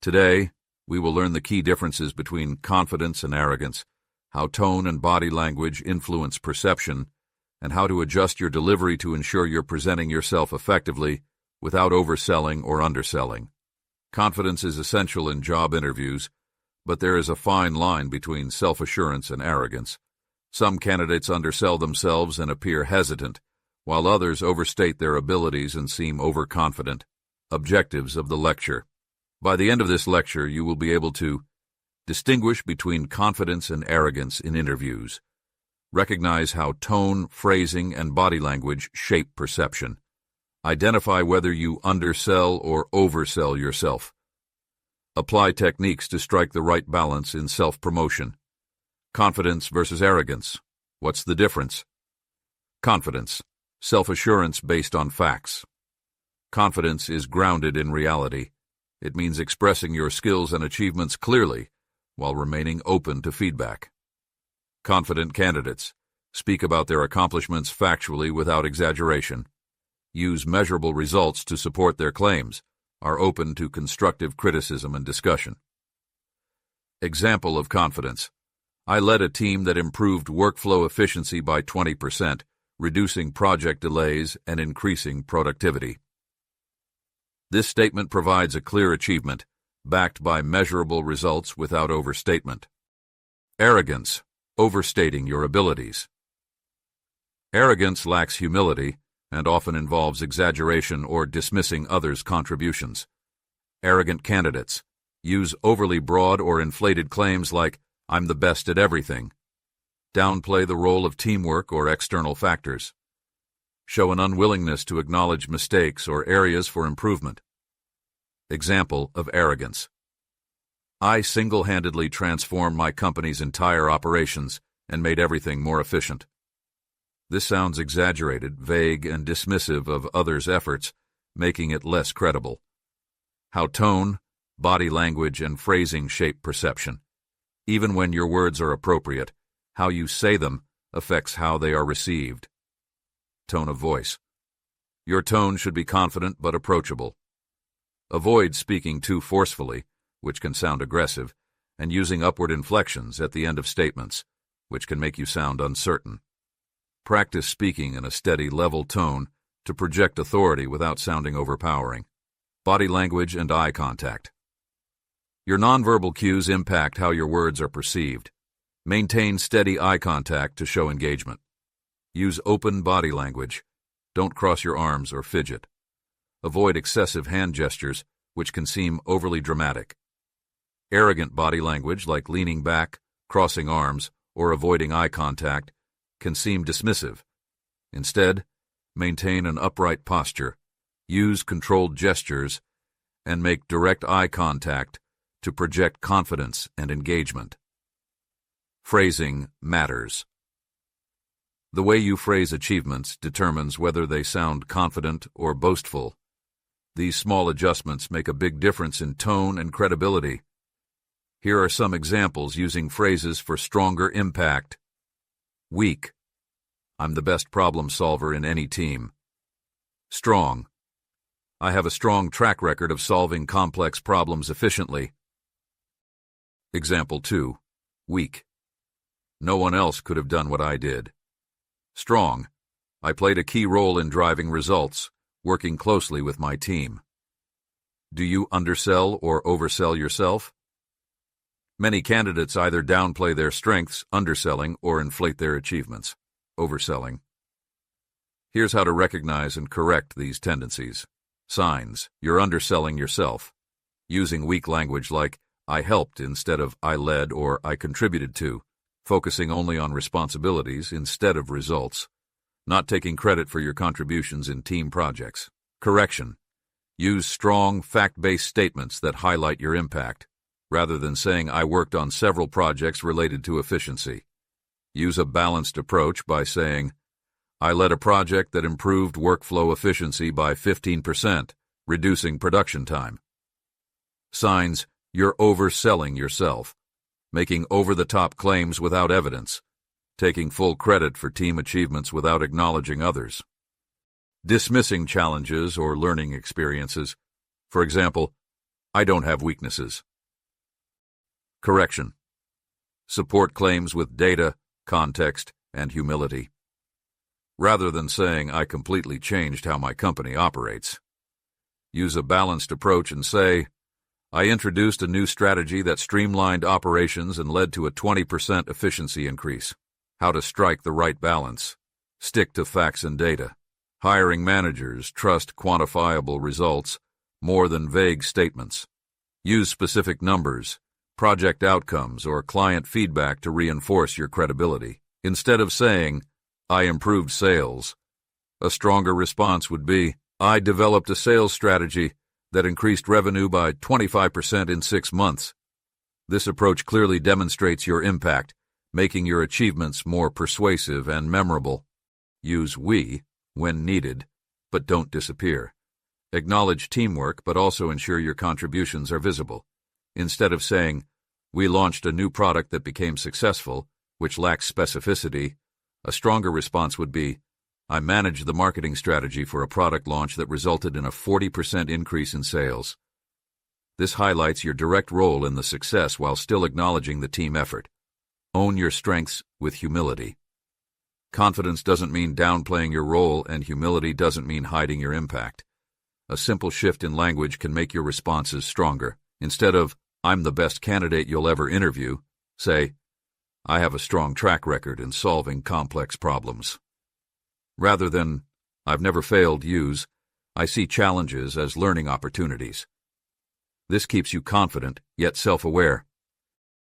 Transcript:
Today, we will learn the key differences between confidence and arrogance, how tone and body language influence perception, and how to adjust your delivery to ensure you're presenting yourself effectively without overselling or underselling. Confidence is essential in job interviews, but there is a fine line between self-assurance and arrogance. Some candidates undersell themselves and appear hesitant, while others overstate their abilities and seem overconfident. Objectives of the lecture. By the end of this lecture, you will be able to distinguish between confidence and arrogance in interviews, recognize how tone, phrasing, and body language shape perception, identify whether you undersell or oversell yourself, apply techniques to strike the right balance in self-promotion. Confidence versus arrogance. What's the difference? Confidence. Self-assurance based on facts. Confidence is grounded in reality. It means expressing your skills and achievements clearly while remaining open to feedback. Confident candidates speak about their accomplishments factually without exaggeration, use measurable results to support their claims, are open to constructive criticism and discussion. Example of confidence. I led a team that improved workflow efficiency by 20%, reducing project delays and increasing productivity. This statement provides a clear achievement, backed by measurable results without overstatement. Arrogance, overstating your abilities. Arrogance lacks humility and often involves exaggeration or dismissing others' contributions. Arrogant candidates use overly broad or inflated claims like, "I'm the best at everything," downplay the role of teamwork or external factors, show an unwillingness to acknowledge mistakes or areas for improvement. Example of arrogance. I single-handedly transformed my company's entire operations and made everything more efficient. This sounds exaggerated, vague, and dismissive of others' efforts, making it less credible. How tone, body language, and phrasing shape perception. Even when your words are appropriate, how you say them affects how they are received. Tone of voice. Your tone should be confident but approachable. Avoid speaking too forcefully, which can sound aggressive, and using upward inflections at the end of statements, which can make you sound uncertain. Practice speaking in a steady, level tone to project authority without sounding overpowering. Body language and eye contact. Your nonverbal cues impact how your words are perceived. Maintain steady eye contact to show engagement. Use open body language. Don't cross your arms or fidget. Avoid excessive hand gestures, which can seem overly dramatic. Arrogant body language, like leaning back, crossing arms, or avoiding eye contact, can seem dismissive. Instead, maintain an upright posture, use controlled gestures, and make direct eye contact to project confidence and engagement. Phrasing matters. The way you phrase achievements determines whether they sound confident or boastful. These small adjustments make a big difference in tone and credibility. Here are some examples using phrases for stronger impact. Weak. I'm the best problem solver in any team. Strong. I have a strong track record of solving complex problems efficiently. Example 2. Weak. No one else could have done what I did. Strong. I played a key role in driving results, working closely with my team. Do you undersell or oversell yourself? Many candidates either downplay their strengths, underselling, or inflate their achievements, overselling. Here's how to recognize and correct these tendencies. Signs: you're underselling yourself. Using weak language like, I helped instead of I led or I contributed to. Focusing only on responsibilities instead of results. Not taking credit for your contributions in team projects. Correction. Use strong, fact-based statements that highlight your impact, rather than saying I worked on several projects related to efficiency. Use a balanced approach by saying, I led a project that improved workflow efficiency by 15%, reducing production time. Signs: you're overselling yourself. Making over-the-top claims without evidence. Taking full credit for team achievements without acknowledging others. Dismissing challenges or learning experiences. For example, I don't have weaknesses. Correction. Support claims with data, context, and humility. Rather than saying, I completely changed how my company operates, use a balanced approach and say, I introduced a new strategy that streamlined operations and led to a 20% efficiency increase. How to strike the right balance. Stick to facts and data. Hiring managers trust quantifiable results more than vague statements. Use specific numbers, project outcomes, or client feedback to reinforce your credibility. Instead of saying, I improved sales, a stronger response would be, I developed a sales strategy that increased revenue by 25% in 6 months. This approach clearly demonstrates your impact, making your achievements more persuasive and memorable. Use we when needed, but don't disappear. Acknowledge teamwork, but also ensure your contributions are visible. Instead of saying, we launched a new product that became successful, which lacks specificity, a stronger response would be, I managed the marketing strategy for a product launch that resulted in a 40% increase in sales. This highlights your direct role in the success while still acknowledging the team effort. Own your strengths with humility. Confidence doesn't mean downplaying your role, and humility doesn't mean hiding your impact. A simple shift in language can make your responses stronger. Instead of, I'm the best candidate you'll ever interview, say, I have a strong track record in solving complex problems. Rather than, I've never failed, use, I see challenges as learning opportunities. This keeps you confident, yet self-aware.